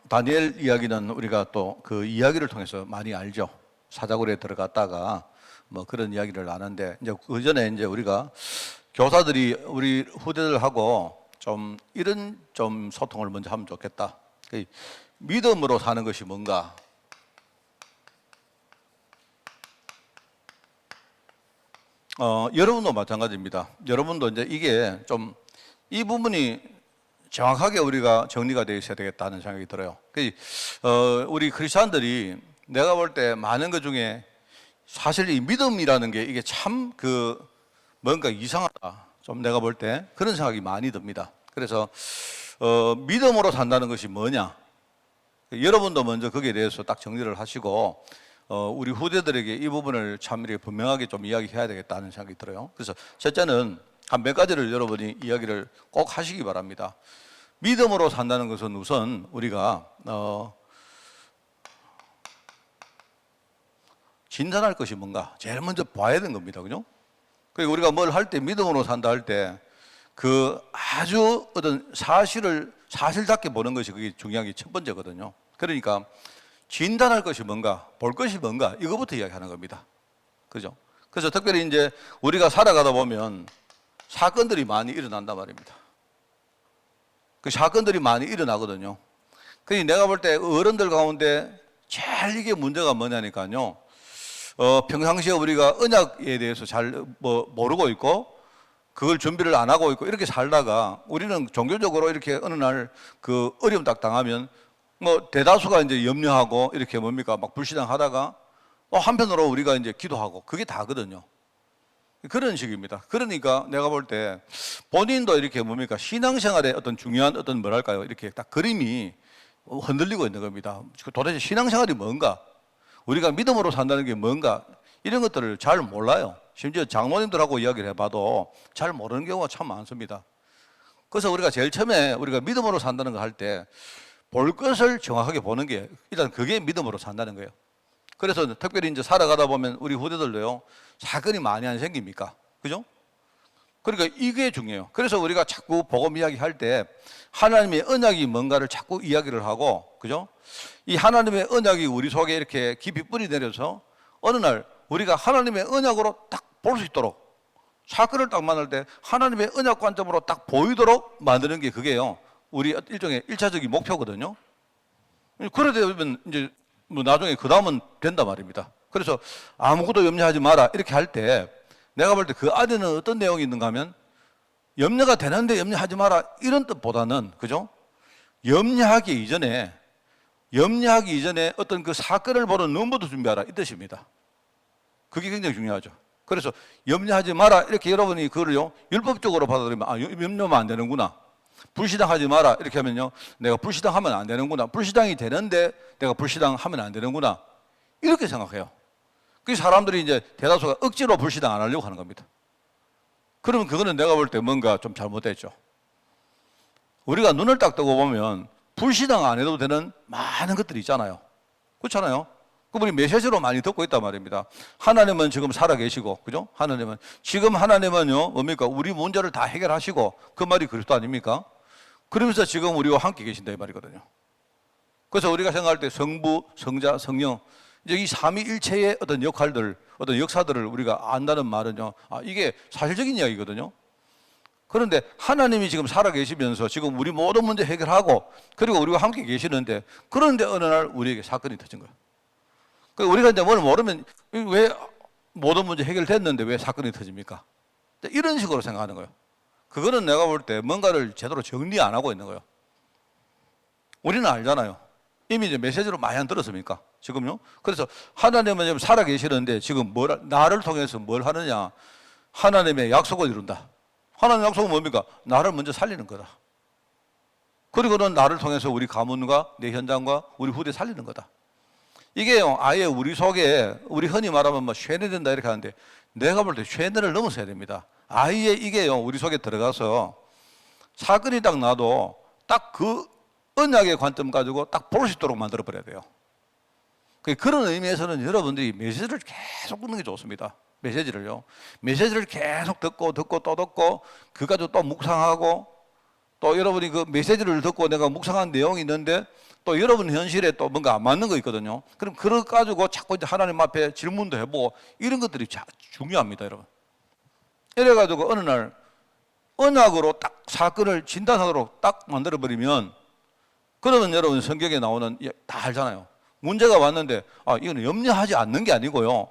다니엘 이야기는 우리가 또 그 이야기를 통해서 많이 알죠. 사자굴에 들어갔다가 뭐 그런 이야기를 아는데, 이제 그 전에 이제 우리가 교사들이 우리 후대들하고 좀 이런 좀 소통을 먼저 하면 좋겠다. 믿음으로 사는 것이 뭔가? 여러분도 마찬가지입니다. 여러분도 이제 이게 좀 이 부분이 정확하게 우리가 정리가 되어 있어야 되겠다는 생각이 들어요. 우리 크리스찬들이 내가 볼 때 많은 것 중에 사실 이 믿음이라는 게 이게 참 뭔가 이상하다. 좀 내가 볼 때 그런 생각이 많이 듭니다. 그래서 믿음으로 산다는 것이 뭐냐? 여러분도 먼저 거기에 대해서 딱 정리를 하시고 우리 후대들에게 이 부분을 참 이렇게 분명하게 좀 이야기해야 되겠다는 생각이 들어요. 그래서 첫째는 한 몇 가지를 여러분이 이야기를 꼭 하시기 바랍니다. 믿음으로 산다는 것은 우선 우리가 진단할 것이 뭔가 제일 먼저 봐야 되는 겁니다. 그죠? 그리고 우리가 뭘 할 때 믿음으로 산다 할 때 그 아주 어떤 사실답게 보는 것이 그게 중요한 게 첫 번째거든요. 그러니까 진단할 것이 뭔가, 볼 것이 뭔가, 이거부터 이야기하는 겁니다. 그죠? 그래서 특별히 이제 우리가 살아가다 보면 사건들이 많이 일어난단 말입니다. 그 사건들이 많이 일어나거든요. 그래서 내가 볼 때 어른들 가운데 제일 이게 문제가 뭐냐니까요. 평상시에 우리가 언약에 대해서 잘 모르고 있고, 그걸 준비를 안 하고 있고, 이렇게 살다가 우리는 종교적으로 이렇게 어느 날 그 어려움 딱 당하면 뭐 대다수가 이제 염려하고 이렇게 막 불신앙 하다가 한편으로 우리가 이제 기도하고 그게 다거든요. 그런 식입니다. 그러니까 내가 볼 때 본인도 이렇게 신앙생활에 어떤 중요한 어떤 뭐랄까요, 이렇게 딱 그림이 흔들리고 있는 겁니다. 도대체 신앙생활이 뭔가, 우리가 믿음으로 산다는 게 뭔가, 이런 것들을 잘 몰라요. 심지어 장로님들하고 이야기를 해봐도 잘 모르는 경우가 참 많습니다. 그래서 우리가 제일 처음에 우리가 믿음으로 산다는 거 할 때 볼 것을 정확하게 보는 게 일단 그게 믿음으로 산다는 거예요. 그래서 특별히 이제 살아가다 보면 우리 후대들도요, 사건이 많이 안 생깁니까? 그죠? 그러니까 이게 중요해요. 그래서 우리가 자꾸 복음 이야기 할 때 하나님의 언약이 뭔가를 자꾸 이야기를 하고, 그죠? 이 하나님의 언약이 우리 속에 이렇게 깊이 뿌리 내려서 어느 날 우리가 하나님의 언약으로 딱 볼 수 있도록, 사건을 딱 만날 때 하나님의 언약 관점으로 딱 보이도록 만드는 게 그게요, 우리 일종의 1차적인 목표거든요. 그러다 보면 이제 뭐 나중에 그 다음은 된단 말입니다. 그래서 아무것도 염려하지 마라 이렇게 할 때 내가 볼 때 그 안에는 어떤 내용이 있는가 하면, 염려가 되는데 염려하지 마라 이런 뜻보다는, 그죠? 염려하기 이전에 어떤 그 사건을 보는 눈부터 준비하라 이 뜻입니다. 그게 굉장히 중요하죠. 그래서 염려하지 마라 이렇게 여러분이 그걸요 율법적으로 받아들이면 염려하면 안 되는구나. 불시당하지 마라 이렇게 하면요, 내가 불시당하면 안 되는구나. 불시당이 되는데 내가 불시당하면 안 되는구나, 이렇게 생각해요. 그 사람들이 이제 대다수가 억지로 불시당 안 하려고 하는 겁니다. 그러면 그거는 내가 볼 때 뭔가 좀 잘못됐죠. 우리가 눈을 딱 뜨고 보면 불시당 안 해도 되는 많은 것들이 있잖아요. 그렇잖아요. 그분이 메시지로 많이 듣고 있단 말입니다. 하나님은 지금 살아계시고, 그죠? 하나님은요, 뭡니까? 우리 문제를 다 해결하시고, 그 말이 그리스도 아닙니까? 그러면서 지금 우리와 함께 계신다 이 말이거든요. 그래서 우리가 생각할 때 성부, 성자, 성령, 이제 이 삼위일체의 어떤 역할들, 어떤 역사들을 우리가 안다는 말은요, 이게 사실적인 이야기거든요. 그런데 하나님이 지금 살아계시면서 지금 우리 모든 문제 해결하고, 그리고 우리와 함께 계시는데, 그런데 어느 날 우리에게 사건이 터진 거예요. 우리가 이제 뭘 모르면 왜 모든 문제 해결됐는데 왜 사건이 터집니까? 이런 식으로 생각하는 거예요. 그거는 내가 볼 때 뭔가를 제대로 정리 안 하고 있는 거예요. 우리는 알잖아요. 이미 이제 메시지로 많이 안 들었습니까? 지금요? 그래서 하나님은 지금 살아계시는데 지금 나를 통해서 뭘 하느냐? 하나님의 약속을 이룬다. 하나님의 약속은 뭡니까? 나를 먼저 살리는 거다. 그리고는 나를 통해서 우리 가문과 내 현장과 우리 후대 살리는 거다. 이게요, 아예 우리 속에, 우리 흔히 말하면 뭐 쇠뇌된다 이렇게 하는데, 내가 볼 때 쇠뇌를 넘어서야 됩니다. 아예 이게요, 우리 속에 들어가서 사건이 딱 나도 딱 그 언약의 관점 가지고 딱 볼 수 있도록 만들어 버려야 돼요. 그런 의미에서는 여러분들이 메시지를 계속 듣는 게 좋습니다. 메시지를 계속 듣고 또 듣고, 그 가지고 또 묵상하고, 또 여러분이 그 메시지를 듣고 내가 묵상한 내용이 있는데 또 여러분 현실에 또 뭔가 안 맞는 거 있거든요. 그럼 그걸 가지고 자꾸 이제 하나님 앞에 질문도 해보고 이런 것들이 중요합니다, 여러분. 이래가지고 어느 날 언약으로 딱 사건을 진단하도록 딱 만들어버리면 그러면 여러분 성경에 나오는 다 알잖아요. 문제가 왔는데 이거는 염려하지 않는 게 아니고요.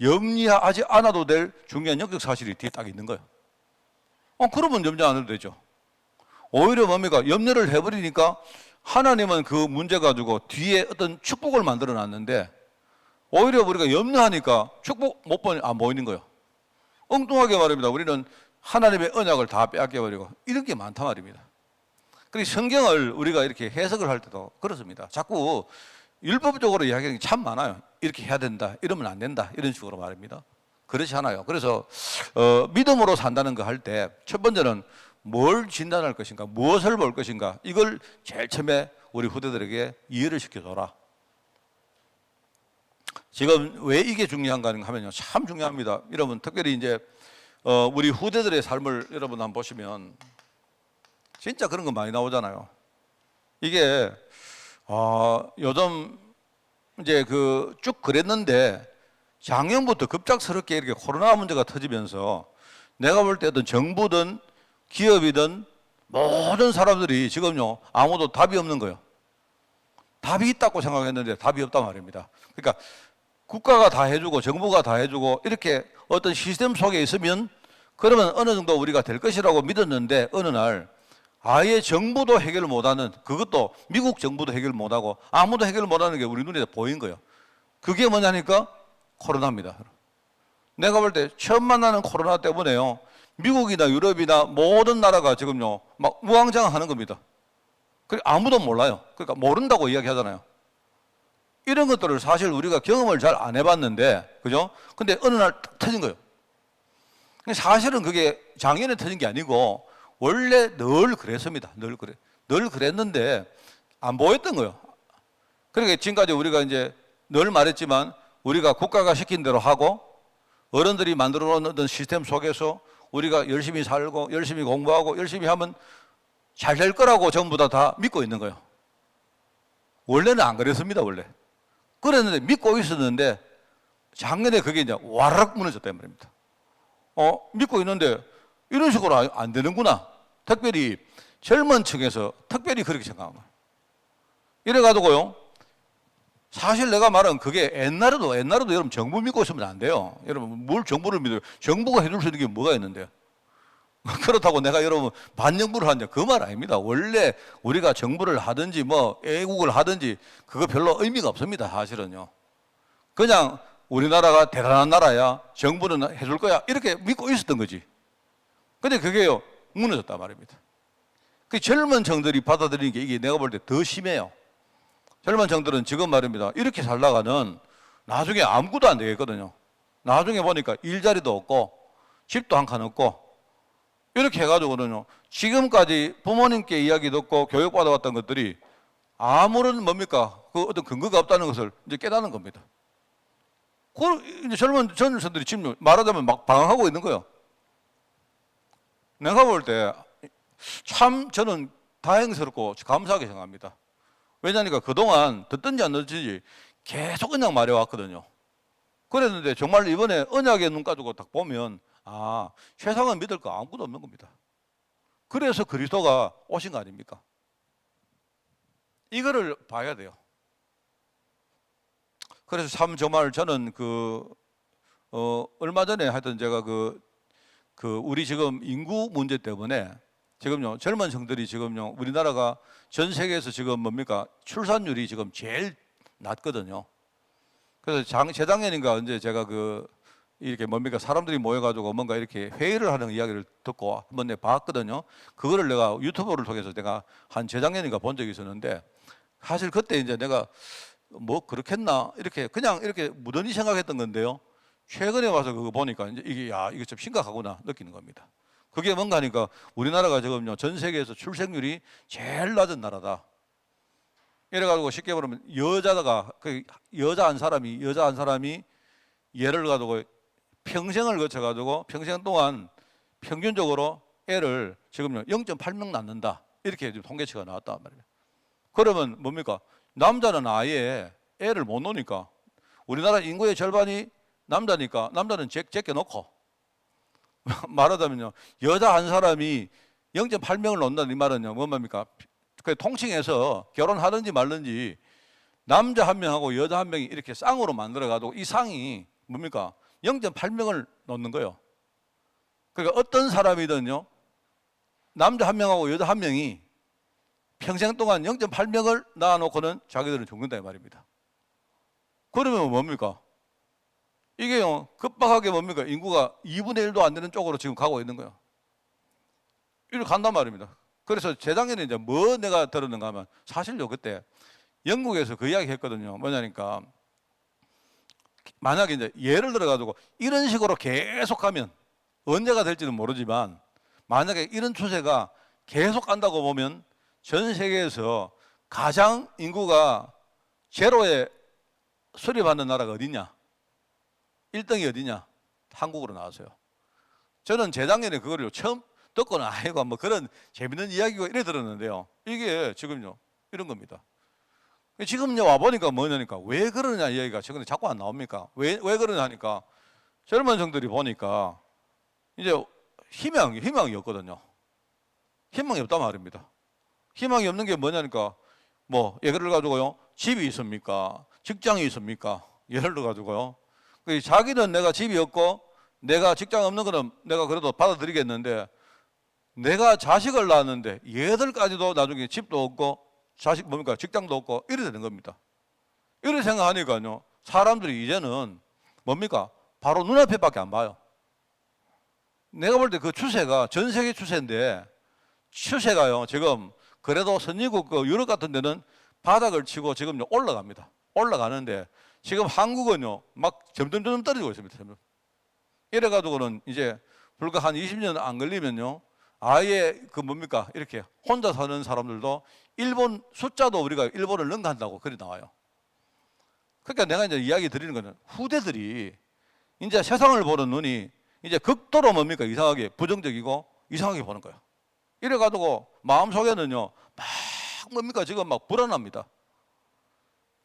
염려하지 않아도 될 중요한 영적 사실이 뒤에 딱 있는 거예요. 그러면 염려 안 해도 되죠. 오히려 뭡니까? 염려를 해버리니까 하나님은 그 문제 가지고 뒤에 어떤 축복을 만들어 놨는데 오히려 우리가 염려하니까 축복 안 보이는 거예요. 엉뚱하게 말입니다. 우리는 하나님의 언약을 다 빼앗겨버리고 이런 게 많단 말입니다. 그래서 성경을 우리가 이렇게 해석을 할 때도 그렇습니다. 자꾸 율법적으로 이야기하는 게 참 많아요. 이렇게 해야 된다, 이러면 안 된다, 이런 식으로 말입니다. 그렇지 않아요. 그래서 믿음으로 산다는 거 할 때 첫 번째는 뭘 진단할 것인가, 무엇을 볼 것인가, 이걸 제일 처음에 우리 후대들에게 이해를 시켜줘라. 지금 왜 이게 중요한가 하면요, 참 중요합니다. 여러분 특별히 이제 우리 후대들의 삶을 여러분 한번 보시면 진짜 그런 거 많이 나오잖아요. 이게 요즘 이제 그 쭉 그랬는데 작년부터 급작스럽게 이렇게 코로나 문제가 터지면서 내가 볼 때 어떤 정부든 기업이든 모든 사람들이 지금요 아무도 답이 없는 거예요. 답이 있다고 생각했는데 답이 없단 말입니다. 그러니까 국가가 다 해주고 정부가 다 해주고 이렇게 어떤 시스템 속에 있으면 그러면 어느 정도 우리가 될 것이라고 믿었는데 어느 날 아예 정부도 해결 못하는, 그것도 미국 정부도 해결 못하고 아무도 해결 못하는 게 우리 눈에 보인 거예요. 그게 뭐냐니까 코로나입니다. 내가 볼 때 처음 만나는 코로나 때문에요 미국이나 유럽이나 모든 나라가 지금요 막 우왕좌왕하는 겁니다. 아무도 몰라요. 그러니까 모른다고 이야기하잖아요. 이런 것들을 사실 우리가 경험을 잘 안 해봤는데, 그죠? 근데 어느 날 딱 터진 거예요. 사실은 그게 작년에 터진 게 아니고 원래 늘 그랬습니다. 늘 그랬는데 안 보였던 거예요. 그러니까 지금까지 우리가 이제 늘 말했지만 우리가 국가가 시킨 대로 하고 어른들이 만들어 놓은 어떤 시스템 속에서 우리가 열심히 살고 열심히 공부하고 열심히 하면 잘 될 거라고 전부 다 믿고 있는 거예요. 원래는 안 그랬습니다, 원래. 그랬는데 믿고 있었는데 작년에 그게 이제 와락 무너졌단 말입니다. 믿고 있는데 이런 식으로 안 되는구나. 특별히 젊은 층에서 특별히 그렇게 생각합니다. 이래가지고요. 사실 내가 말한 그게 옛날에도 여러분 정부 믿고 있으면 안 돼요. 여러분 뭘 정부를 믿어요? 정부가 해줄 수 있는 게 뭐가 있는데요? 그렇다고 내가 여러분 반정부를 하냐 그 말 아닙니다. 원래 우리가 정부를 하든지 뭐 애국을 하든지 그거 별로 의미가 없습니다. 사실은요. 그냥 우리나라가 대단한 나라야 정부는 해줄 거야 이렇게 믿고 있었던 거지. 근데 그게요 무너졌단 말입니다. 그 젊은 층들이 받아들이는 게 이게 내가 볼 때 더 심해요. 젊은 층들은 지금 말입니다. 이렇게 살다가는 나중에 아무것도 안 되겠거든요. 나중에 보니까 일자리도 없고 집도 한 칸 없고 이렇게 해가지고는요 지금까지 부모님께 이야기 듣고 교육받아왔던 것들이 아무런 뭡니까 그 어떤 근거가 없다는 것을 이제 깨닫는 겁니다. 그 이제 젊은 전선들이 지금 말하자면 막 방황하고 있는 거예요. 내가 볼 때 참 저는 다행스럽고 감사하게 생각합니다. 왜냐하니까 그동안 듣든지 안 듣든지 계속 그냥 말해왔거든요. 그랬는데 정말 이번에 언약의 눈 가지고 딱 보면 세상은 믿을 거 아무것도 없는 겁니다. 그래서 그리스도가 오신 거 아닙니까? 이거를 봐야 돼요. 그래서 참 정말 저는 얼마 전에 하여튼 제가 우리 지금 인구 문제 때문에 지금요 젊은 층들이 지금요 우리나라가 전 세계에서 지금 뭡니까 출산율이 지금 제일 낮거든요. 그래서 재작년인가 언제 제가 이렇게 뭡니까 사람들이 모여가지고 뭔가 이렇게 회의를 하는 이야기를 듣고 한번 내가 봤거든요. 그거를 내가 유튜브를 통해서 내가 한 재작년인가 본 적이 있었는데 사실 그때 이제 내가 뭐 그렇겠나 이렇게 그냥 이렇게 무던히 생각했던 건데요. 최근에 와서 그거 보니까 이제 이게 좀 심각하구나 느끼는 겁니다. 그게 뭔가 하니까 우리나라가 지금요 전 세계에서 출생률이 제일 낮은 나라다. 이래가지고 쉽게 말하면 여자 한 사람이 예를 가지고 평생을 거쳐가지고 평생 동안 평균적으로 애를 지금요 0.8명 낳는다. 이렇게 지금 통계치가 나왔단 말이에요. 그러면 뭡니까? 남자는 아예 애를 못 놓으니까, 우리나라 인구의 절반이 남자니까 남자는 제껴놓고 말하자면요, 여자 한 사람이 0.8명을 놓는다는 이 말은요, 뭔 말입니까? 그 통칭해서 결혼하든지 말든지 남자 한 명하고 여자 한 명이 이렇게 쌍으로 만들어가지고 이 쌍이 뭡니까? 0.8명을 놓는 거예요. 그러니까 어떤 사람이든요, 남자 한 명하고 여자 한 명이 평생 동안 0.8명을 낳아놓고는 자기들은 죽는다 이 말입니다. 그러면 뭡니까? 이게요, 급박하게 뭡니까? 인구가 2분의 1도 안 되는 쪽으로 지금 가고 있는 거예요. 이렇게 간단 말입니다. 그래서 재작년에 이제 뭐 내가 들었는가 하면, 사실요, 그때 영국에서 그 이야기 했거든요. 뭐냐니까, 만약에 이제 예를 들어가지고 이런 식으로 계속 가면 언제가 될지는 모르지만, 만약에 이런 추세가 계속 간다고 보면 전 세계에서 가장 인구가 제로에 수립하는 나라가 어디냐? 1등이 어디냐? 한국으로 나왔어요. 저는 재작년에 그거를 처음 듣고는 아이고 뭐 그런 재밌는 이야기가 이래 들었는데요. 이게 지금요, 이런 겁니다. 지금요 와보니까 뭐냐니까, 왜 그러냐 이야기가 최근에 자꾸 안 나옵니까? 왜 그러냐 하니까, 젊은 성들이 보니까 이제 희망이 없거든요. 희망이 없단 말입니다. 희망이 없는 게 뭐냐니까, 뭐 예를 가지고요, 집이 있습니까? 직장이 있습니까? 예를 들어 가지고요, 자기는 내가 집이 없고 내가 직장 없는 거는 내가 그래도 받아들이겠는데, 내가 자식을 낳았는데 얘들까지도 나중에 집도 없고 자식 뭡니까 직장도 없고 이래 되는 겁니다. 이렇게 생각하니까요, 사람들이 이제는 뭡니까 바로 눈앞에밖에 안 봐요. 내가 볼 때 그 추세가 전 세계 추세인데, 추세가요 지금 그래도 선진국 그 유럽 같은 데는 바닥을 치고 지금 올라갑니다. 올라가는데 지금 한국은요 막 점점 떨어지고 있습니다. 이래 가지고는 이제 불과 한 20년 안 걸리면요, 아예 그 뭡니까 이렇게 혼자 사는 사람들도 일본 숫자도 우리가 일본을 능가한다고 그리 나와요. 그러니까 내가 이제 이야기 드리는 거는, 후대들이 이제 세상을 보는 눈이 이제 극도로 뭡니까 이상하게 부정적이고 이상하게 보는 거예요. 이래 가지고 마음속에는요 막 뭡니까 지금 막 불안합니다.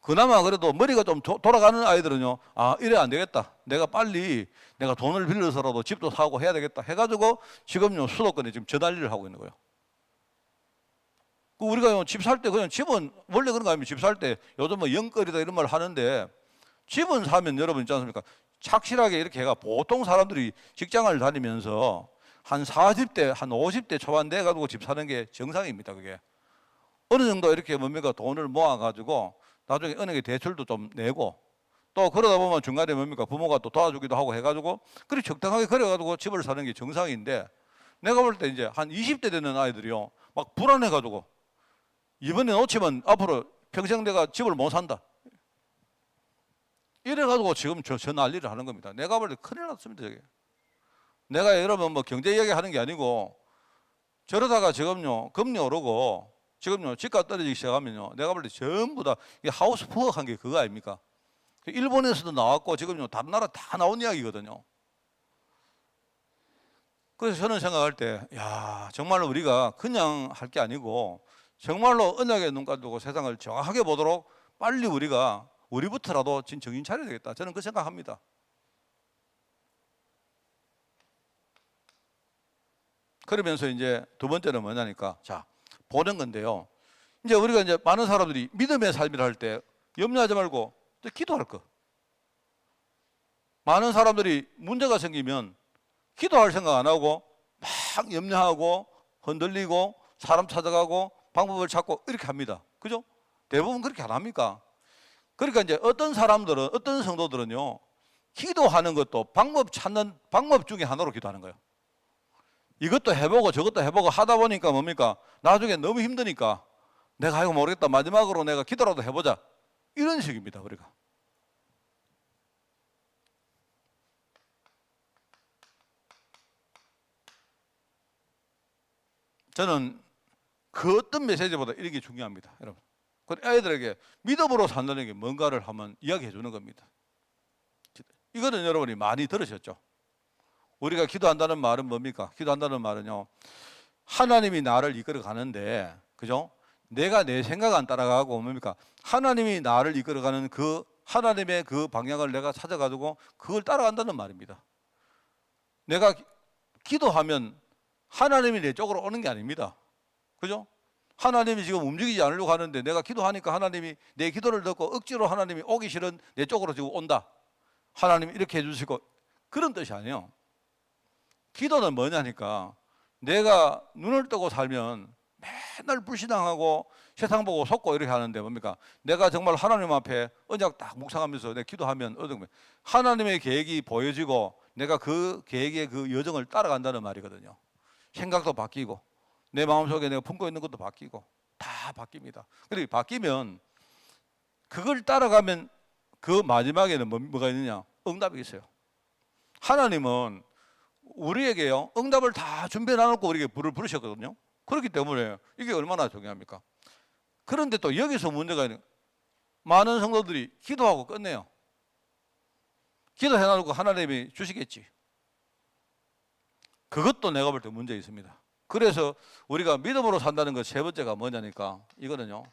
그나마 그래도 머리가 좀 돌아가는 아이들은요, 아 이래 안 되겠다, 내가 빨리 내가 돈을 빌려서라도 집도 사고 해야 되겠다 해가지고 지금요 수도권에 지금 전환리를 하고 있는 거예요. 우리가 집 살 때 그냥, 집은 원래 그런 거 아니면 집 살 때 요즘 뭐 영끌이다 이런 말 하는데, 집은 사면 여러분 있지 않습니까? 착실하게 이렇게 해가, 보통 사람들이 직장을 다니면서 한 40대 한 50대 초반 돼 가지고 집 사는 게 정상입니다. 그게 어느 정도 이렇게 뭡니까 돈을 모아 가지고 나중에 은행에 대출도 좀 내고, 또 그러다 보면 중간에 뭡니까 부모가 또 도와주기도 하고 해가지고 그래 적당하게 그래가지고 집을 사는 게 정상인데, 내가 볼 때 이제 한 20대 되는 아이들이요 막 불안해가지고 이번에 놓치면 앞으로 평생 내가 집을 못 산다 이래가지고 지금 저 난리를 하는 겁니다. 내가 볼 때 큰일 났습니다. 저게. 내가 여러분 뭐 경제 이야기 하는 게 아니고, 저러다가 지금요 금리 오르고 지금요 집값 떨어지기 시작하면요, 내가 볼 때 전부 다 하우스 푸어한 게 그거 아닙니까? 일본에서도 나왔고 지금요 다른 나라 다 나온 이야기거든요. 그래서 저는 생각할 때, 야 정말로 우리가 그냥 할 게 아니고 정말로 언약에 눈 감고 세상을 정확하게 보도록 빨리 우리부터라도 정신 차려야 되겠다, 저는 그 생각합니다. 그러면서 이제 두 번째는 뭐냐니까, 자 보는 건데요, 이제 우리가 이제 많은 사람들이 믿음의 삶이라 할 때 염려하지 말고 또 기도할 거. 많은 사람들이 문제가 생기면 기도할 생각 안 하고 막 염려하고 흔들리고 사람 찾아가고 방법을 찾고 이렇게 합니다. 그죠? 대부분 그렇게 안 합니까? 그러니까 이제 어떤 사람들은, 어떤 성도들은요, 기도하는 것도 방법 찾는 방법 중에 하나로 기도하는 거예요. 이것도 해보고 저것도 해보고 하다 보니까 뭡니까? 나중에 너무 힘드니까 내가 이거 모르겠다, 마지막으로 내가 기도라도 해보자, 이런 식입니다. 우리가. 저는 그 어떤 메시지보다 이런 게 중요합니다. 여러분, 아이들에게 믿음으로 산다는 게 뭔가를 한번 이야기해 주는 겁니다. 이거는 여러분이 많이 들으셨죠? 우리가 기도한다는 말은 뭡니까? 기도한다는 말은요, 하나님이 나를 이끌어 가는데, 그죠? 내가 내 생각 안 따라가고 뭡니까? 하나님이 나를 이끌어 가는 그 하나님의 그 방향을 내가 찾아가지고 그걸 따라간다는 말입니다. 내가 기도하면 하나님이 내 쪽으로 오는 게 아닙니다. 그죠? 하나님이 지금 움직이지 않으려고 하는데 내가 기도하니까 하나님이 내 기도를 듣고 억지로 하나님이 오기 싫은 내 쪽으로 지금 온다. 하나님 이렇게 해주시고, 그런 뜻이 아니에요. 기도는 뭐냐니까, 내가 눈을 뜨고 살면 맨날 불신앙하고 세상 보고 속고 이렇게 하는데 뭡니까? 내가 정말 하나님 앞에 언약 딱 묵상하면서 내 기도하면 하나님의 계획이 보여지고 내가 그 계획의 그 여정을 따라간다는 말이거든요. 생각도 바뀌고 내 마음속에 내가 품고 있는 것도 바뀌고 다 바뀝니다. 그리고 바뀌면 그걸 따라가면 그 마지막에는 뭐가 있느냐? 응답이 있어요. 하나님은 우리에게요, 응답을 다 준비해 놔놓고 우리에게 불을 부르셨거든요. 그렇기 때문에 이게 얼마나 중요합니까? 그런데 또 여기서 문제가 있는, 많은 성도들이 기도하고 끝내요. 기도해 놔놓고 하나님이 주시겠지. 그것도 내가 볼 때 문제 있습니다. 그래서 우리가 믿음으로 산다는 것 세 번째가 뭐냐니까, 이거는요,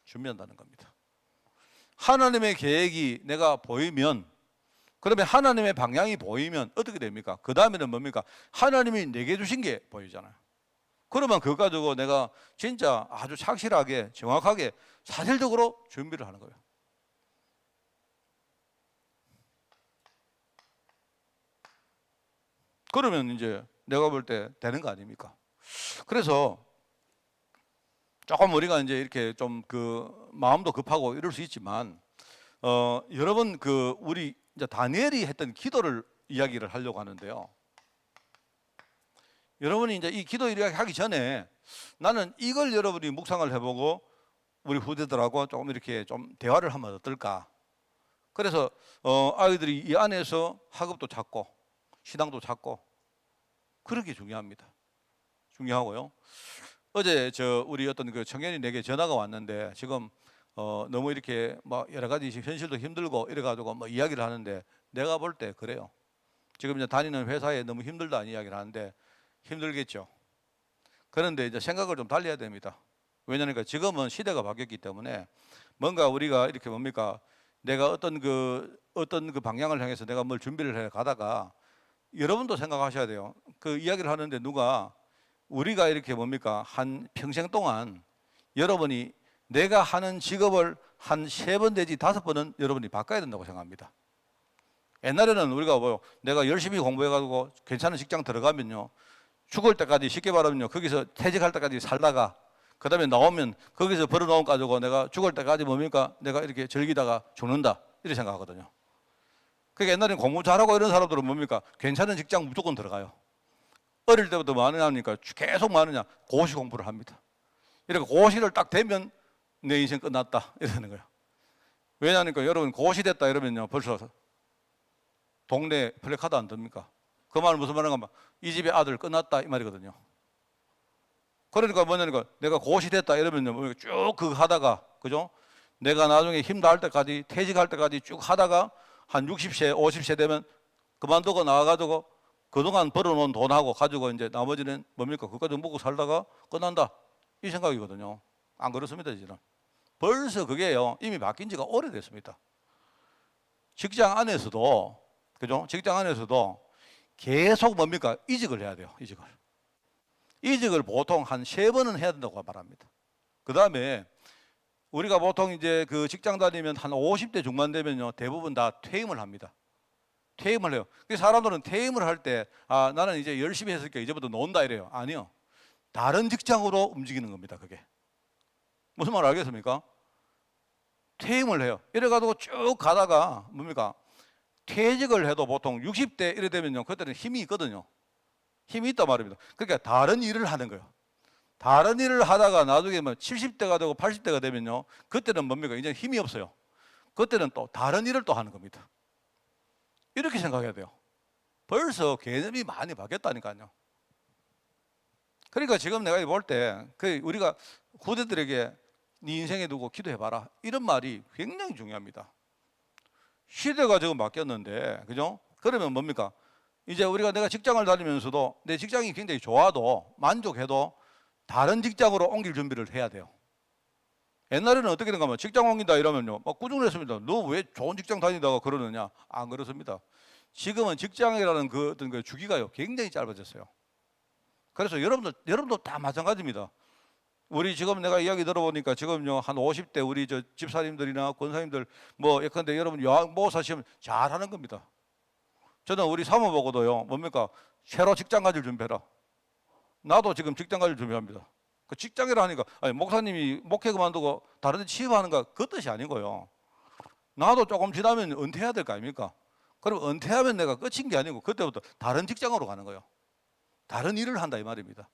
준비한다는 겁니다. 하나님의 계획이 내가 보이면, 그러면 하나님의 방향이 보이면 어떻게 됩니까? 그 다음에는 뭡니까? 하나님이 내게 주신 게 보이잖아요. 그러면 그거 가지고 내가 진짜 아주 착실하게 정확하게 사실적으로 준비를 하는 거예요. 그러면 이제 내가 볼 때 되는 거 아닙니까? 그래서 조금 우리가 이제 이렇게 좀 그 마음도 급하고 이럴 수 있지만, 여러분 그 우리 이제 다니엘이 했던 기도를 이야기를 하려고 하는데요. 여러분이 이제 이 기도 이야기 하기 전에 나는 이걸 여러분이 묵상을 해보고 우리 후대들하고 조금 이렇게 좀 대화를 하면 어떨까? 그래서 아이들이 이 안에서 학업도 찾고 신앙도 찾고, 그렇게 중요합니다. 중요하고요. 어제 우리 어떤 그 청년이 내게 전화가 왔는데, 지금 너무 이렇게 뭐 여러 가지 현실도 힘들고 이래가지고 뭐 이야기를 하는데, 내가 볼 때 그래요. 지금 이제 다니는 회사에 너무 힘들다는 이야기를 하는데, 힘들겠죠. 그런데 이제 생각을 좀 달리 해야 됩니다. 왜냐하니까 지금은 시대가 바뀌었기 때문에 뭔가 우리가 이렇게 뭡니까? 내가 어떤 그 방향을 향해서 내가 뭘 준비를 해 가다가, 여러분도 생각하셔야 돼요. 그 이야기를 하는데 누가 우리가 이렇게 뭡니까? 한 평생 동안 여러분이 내가 하는 직업을 한 3번 내지 5번은 여러분이 바꿔야 된다고 생각합니다. 옛날에는 우리가 뭐 내가 열심히 공부해가지고 괜찮은 직장 들어가면요, 죽을 때까지 쉽게 말하면요, 거기서 퇴직할 때까지 살다가 그 다음에 나오면 거기서 벌어놓은 가지고 내가 죽을 때까지 뭡니까? 내가 이렇게 즐기다가 죽는다, 이렇게 생각하거든요. 그러니까 옛날에는 공부 잘하고 이런 사람들은 뭡니까? 괜찮은 직장 무조건 들어가요. 어릴 때부터 많으냐니까 계속 많으냐? 고시 공부를 합니다. 이렇게 고시를 딱 되면 내 인생 끝났다, 이러는 거예요. 왜냐하니까 여러분 고시 됐다 이러면요, 벌써 동네 플래카드 안 듭니까? 그 말은 무슨 말인가? 이 집의 아들 끝났다, 이 말이거든요. 그러니까 뭐냐니까 내가 고시 됐다 이러면요, 쭉 그거 하다가, 그죠? 내가 나중에 힘 닿을 때까지, 퇴직할 때까지 쭉 하다가 한 60세, 50세 되면 그만두고 나와가지고 그동안 벌어놓은 돈하고 가지고 이제 나머지는 뭡니까? 그까지 먹고 살다가 끝난다, 이 생각이거든요. 안 그렇습니다, 이제는. 벌써 그게요, 이미 바뀐 지가 오래됐습니다. 직장 안에서도, 그죠? 직장 안에서도 계속 뭡니까? 이직을 해야 돼요, 이직을. 이직을 보통 한 3번은 해야 된다고 말합니다. 그 다음에 우리가 보통 이제 그 직장 다니면 한 50대 중반 되면요, 대부분 다 퇴임을 합니다. 퇴임을 해요. 그래서 사람들은 퇴임을 할 때, 아, 나는 이제 열심히 했으니까 이제부터 논다 이래요. 아니요. 다른 직장으로 움직이는 겁니다, 그게. 무슨 말 알겠습니까? 퇴임을 해요. 이래가지고 쭉 가다가 뭡니까? 퇴직을 해도 보통 60대 이래 되면요, 그때는 힘이 있거든요. 힘이 있단 말입니다. 그러니까 다른 일을 하는 거예요. 다른 일을 하다가 나중에 뭐 70대가 되고 80대가 되면요, 그때는 뭡니까? 이제 힘이 없어요. 그때는 또 다른 일을 또 하는 겁니다. 이렇게 생각해야 돼요. 벌써 개념이 많이 바뀌었다니까요. 그러니까 지금 내가 볼 때 우리가 후대들에게 네 인생에 두고 기도해봐라, 이런 말이 굉장히 중요합니다. 시대가 지금 바뀌었는데, 그죠? 그러면 뭡니까? 이제 우리가 내가 직장을 다니면서도 내 직장이 굉장히 좋아도 만족해도 다른 직장으로 옮길 준비를 해야 돼요. 옛날에는 어떻게 된가 하면 직장 옮긴다 이러면요 막 꾸중을 했습니다. 너 왜 좋은 직장 다니다가 그러느냐? 안 그렇습니다. 지금은 직장이라는 그 어떤 그 주기가요 굉장히 짧아졌어요. 그래서 여러분도 다 마찬가지입니다. 우리 지금 내가 이야기 들어보니까 지금요 한 50대 우리 저 집사님들이나 권사님들 뭐 예컨대 여러분 요양보호사 시험 잘하는 겁니다. 저는 우리 사모 보고도요 뭡니까 새로 직장 가질 준비해라. 나도 지금 직장 가질 준비합니다. 그 직장이라 하니까 아니, 목사님이 목회 그만두고 다른 데 취업하는가 그 뜻이 아니고요. 나도 조금 지나면 은퇴해야 될 거 아닙니까? 그럼 은퇴하면 내가 끝인 게 아니고 그때부터 다른 직장으로 가는 거예요. 다른 일을 한다 이 말입니다.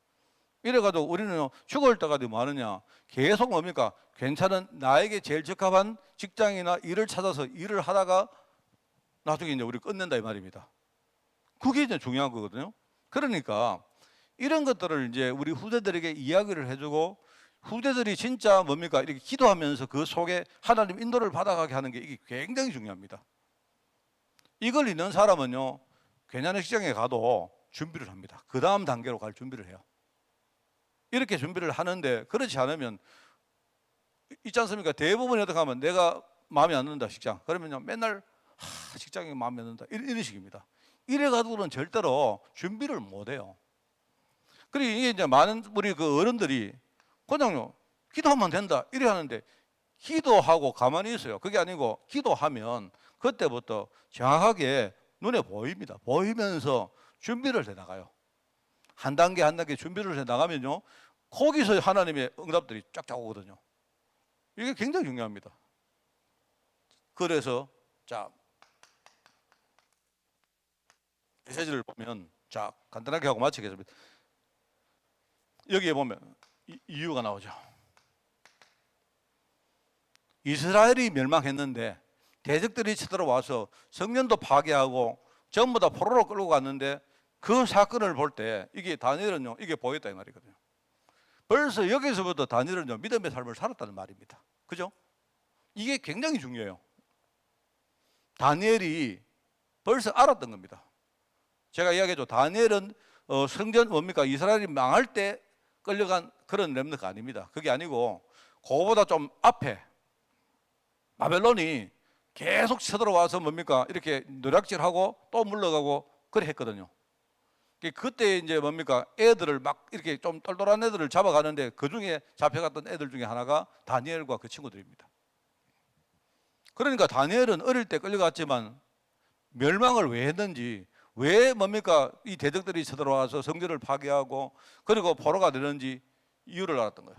이래가지고 우리는 죽을 때까지 뭐 하느냐 계속 뭡니까 괜찮은 나에게 제일 적합한 직장이나 일을 찾아서 일을 하다가 나중에 이제 우리 끝낸다 이 말입니다. 그게 이제 중요한 거거든요. 그러니까 이런 것들을 이제 우리 후대들에게 이야기를 해주고 후대들이 진짜 뭡니까 이렇게 기도하면서 그 속에 하나님 인도를 받아가게 하는 게 이게 굉장히 중요합니다. 이걸 있는 사람은요 괜찮은 직장에 가도 준비를 합니다. 그 다음 단계로 갈 준비를 해요. 이렇게 준비를 하는데 그렇지 않으면 있지 않습니까? 대부분이 어떻게 하면 내가 마음에 안 든다 직장 그러면요 맨날 직장이 마음에 안 든다 이런 식입니다. 이래 가지고는 절대로 준비를 못 해요. 그리고 이게 이제 많은 우리 그 어른들이 그냥요 기도하면 된다 이래 하는데 기도하고 가만히 있어요. 그게 아니고 기도하면 그때부터 정확하게 눈에 보입니다. 보이면서 준비를 해 나가요. 한 단계 한 단계 준비를 해 나가면요 거기서 하나님의 응답들이 쫙쫙 오거든요. 이게 굉장히 중요합니다. 그래서 자 메시지를 보면 자 간단하게 하고 마치겠습니다. 여기에 보면 이유가 나오죠. 이스라엘이 멸망했는데 대적들이 쳐들어와서 성전도 파괴하고 전부 다 포로로 끌고 갔는데 그 사건을 볼 때 이게 다니엘은요 이게 보였다 이 말이거든요. 벌써 여기서부터 다니엘은요 믿음의 삶을 살았다는 말입니다. 그죠? 이게 굉장히 중요해요. 다니엘이 벌써 알았던 겁니다. 제가 이야기했죠. 다니엘은 성전 뭡니까 이스라엘이 망할 때 끌려간 그런 렘너가 아닙니다. 그게 아니고 그거보다 좀 앞에 바벨론이 계속 쳐들어와서 뭡니까 이렇게 노략질하고 또 물러가고 그래 했거든요. 그때 이제 뭡니까 애들을 막 이렇게 좀 똘똘한 애들을 잡아가는데 그 중에 잡혀갔던 애들 중에 하나가 다니엘과 그 친구들입니다. 그러니까 다니엘은 어릴 때 끌려갔지만 멸망을 왜 했는지 왜 뭡니까 이 대적들이 쳐들어와서 성전을 파괴하고 그리고 포로가 되는지 이유를 알았던 거예요.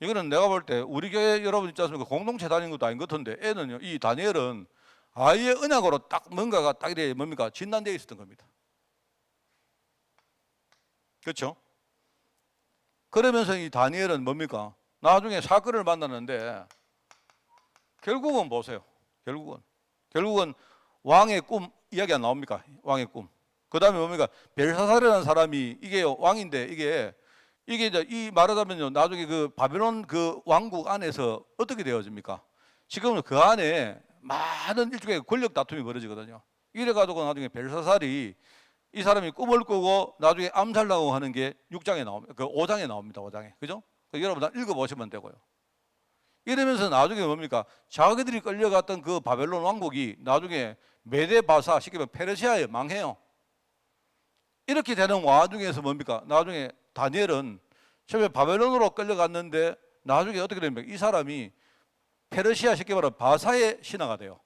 이거는 내가 볼 때 우리 교회 여러분 있지 않습니까 공동체 다니는 것도 아닌 것 같은데 애는요 이 다니엘은 아예 언약으로 딱 뭔가가 딱 이래 뭡니까 진단되어 있었던 겁니다. 그렇죠? 그러면서 이 다니엘은 뭡니까 나중에 사건을 만나는데 결국은 보세요. 결국은 왕의 꿈 이야기 안 나옵니까? 왕의 꿈. 그 다음에 뭡니까? 벨사살이라는 사람이 이게 왕인데 이게 이제 이 말하자면요 나중에 그 바벨론 그 왕국 안에서 어떻게 되어집니까? 지금은 그 안에 많은 일종의 권력 다툼이 벌어지거든요. 이래가지고 나중에 벨사살이 이 사람이 꿈을 꾸고 나중에 암살당하고 하는 게 6장에 나옵니다. 그 5장에 나옵니다. 5장에. 그죠? 여러분 읽어보시면 되고요. 이러면서 나중에 뭡니까? 자기들이 끌려갔던 그 바벨론 왕국이 나중에 메데바사, 쉽게 말하면 페르시아에 망해요. 이렇게 되는 와중에서 뭡니까? 나중에 다니엘은 처음에 바벨론으로 끌려갔는데 나중에 어떻게 됩니까? 이 사람이 페르시아 쉽게 말하면 바사의 신하가 돼요.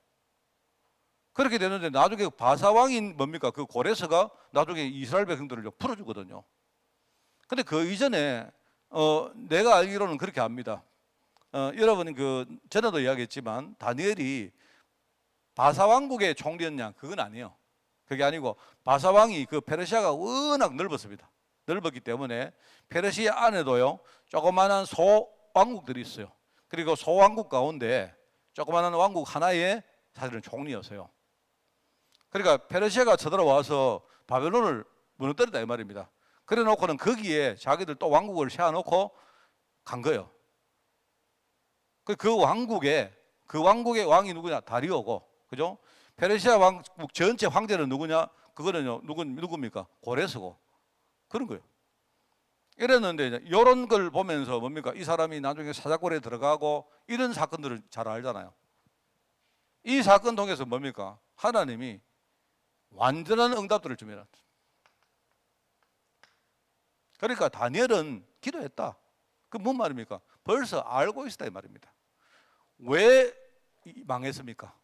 그렇게 되는데 나중에 바사 왕인 뭡니까? 그 고레스가 나중에 이스라엘 백성들을 풀어주거든요. 근데 그 이전에 내가 알기로는 그렇게 합니다. 여러분이 그 전에도 이야기했지만 다니엘이 바사 왕국의 총리였냐? 그건 아니에요. 그게 아니고 바사 왕이 그 페르시아가 워낙 넓었습니다. 넓었기 때문에 페르시아 안에도요 조그마한 소왕국들이 있어요. 그리고 소왕국 가운데 조그마한 왕국 하나의 사실은 총리였어요. 그러니까 페르시아가 쳐들어와서 바벨론을 무너뜨렸다 이 말입니다. 그래 놓고는 거기에 자기들 또 왕국을 세워놓고 간 거예요. 그 왕국의 왕이 누구냐? 다리오고, 그죠? 페르시아 왕국 전체 황제는 누구냐? 그거는요, 누굽니까? 고레스고. 그런 거예요. 이랬는데 이런 걸 보면서 뭡니까? 이 사람이 나중에 사자골에 들어가고 이런 사건들을 잘 알잖아요. 이 사건 통해서 뭡니까? 하나님이 완전한 응답들을 줍니다. 그러니까 다니엘은 기도했다. 그 뭔 말입니까? 벌써 알고 있었다 이 말입니다. 왜 망했습니까?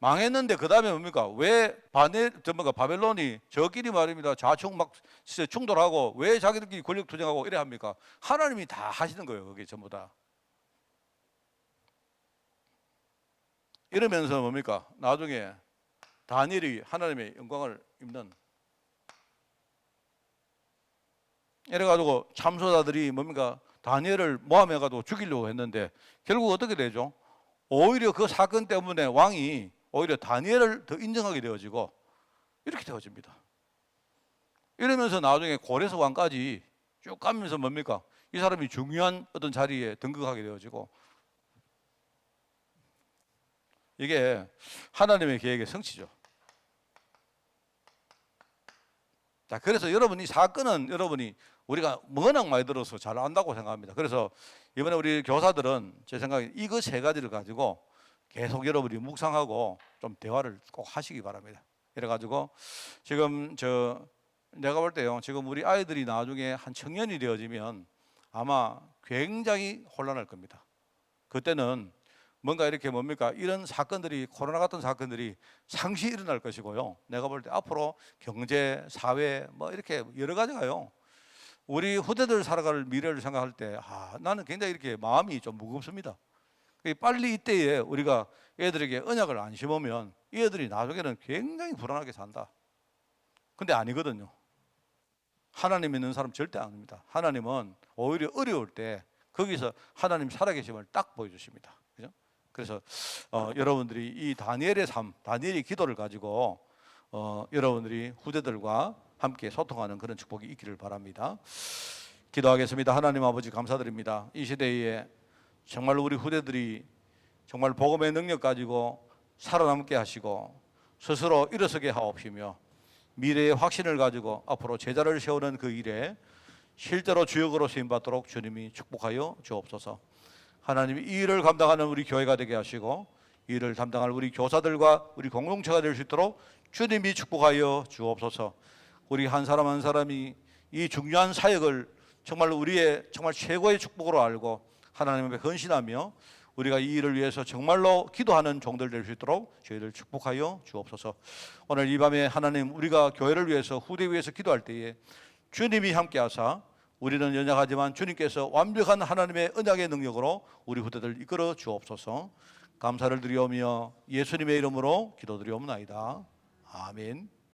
망했는데 그 다음에 뭡니까? 왜 바벨론이 저끼리 말입니다. 좌충 막 충돌하고 왜 자기들끼리 권력 투쟁하고 이래 합니까? 하나님이 다 하시는 거예요. 그게 전부 다. 이러면서 뭡니까? 나중에 다니엘이 하나님의 영광을 입는, 이래가지고 참소자들이 뭡니까? 다니엘을 모함해가지고 죽이려고 했는데 결국 어떻게 되죠? 오히려 그 사건 때문에 왕이 오히려 다니엘을 더 인정하게 되어지고 이렇게 되어집니다. 이러면서 나중에 고레스 왕까지 쭉 가면서 뭡니까? 이 사람이 중요한 어떤 자리에 등극하게 되어지고, 이게 하나님의 계획의 성취죠. 자, 그래서 여러분 이 사건은 여러분이 우리가 워낙 많이 들어서 잘 안다고 생각합니다. 그래서 이번에 우리 교사들은 제 생각에 이거 세 가지를 가지고 계속 여러분이 묵상하고 좀 대화를 꼭 하시기 바랍니다. 이래가지고 지금 내가 볼 때요, 지금 우리 아이들이 나중에 한 청년이 되어지면 아마 굉장히 혼란할 겁니다. 그때는 뭔가 이렇게 뭡니까? 이런 사건들이, 코로나 같은 사건들이 상시 일어날 것이고요. 내가 볼 때 앞으로 경제, 사회 뭐 이렇게 여러 가지가요. 우리 후대들 살아갈 미래를 생각할 때 나는 굉장히 이렇게 마음이 좀 무겁습니다. 빨리 이때에 우리가 애들에게 언약을 안 심으면 이 애들이 나중에는 굉장히 불안하게 산다. 근데 아니거든요. 하나님 믿는 사람 절대 아닙니다. 하나님은 오히려 어려울 때 거기서 하나님 살아계심을 딱 보여주십니다. 그죠? 그래서 여러분들이 이 다니엘의 삶, 다니엘의 기도를 가지고 여러분들이 후대들과 함께 소통하는 그런 축복이 있기를 바랍니다. 기도하겠습니다. 하나님 아버지 감사드립니다. 이 시대에 정말 우리 후대들이 정말 복음의 능력 가지고 살아남게 하시고 스스로 일어서게 하옵시며 미래의 확신을 가지고 앞으로 제자를 세우는 그 일에 실제로 주역으로 쓰임받도록 주님이 축복하여 주옵소서. 하나님이 이 일을 감당하는 우리 교회가 되게 하시고 이 일을 담당할 우리 교사들과 우리 공동체가 될 수 있도록 주님이 축복하여 주옵소서. 우리 한 사람 한 사람이 이 중요한 사역을 정말 우리의 정말 최고의 축복으로 알고 하나님 앞에 헌신하며 우리가 이 일을 위해서 정말로 기도하는 종들 될 수 있도록 저희를 축복하여 주옵소서. 오늘 이 밤에 하나님, 우리가 교회를 위해서, 후대 위해서 기도할 때에 주님이 함께하사 우리는 연약하지만 주님께서 완벽한 하나님의 언약의 능력으로 우리 후대들 이끌어 주옵소서. 감사를 드리오며 예수님의 이름으로 기도드리옵나이다. 아멘.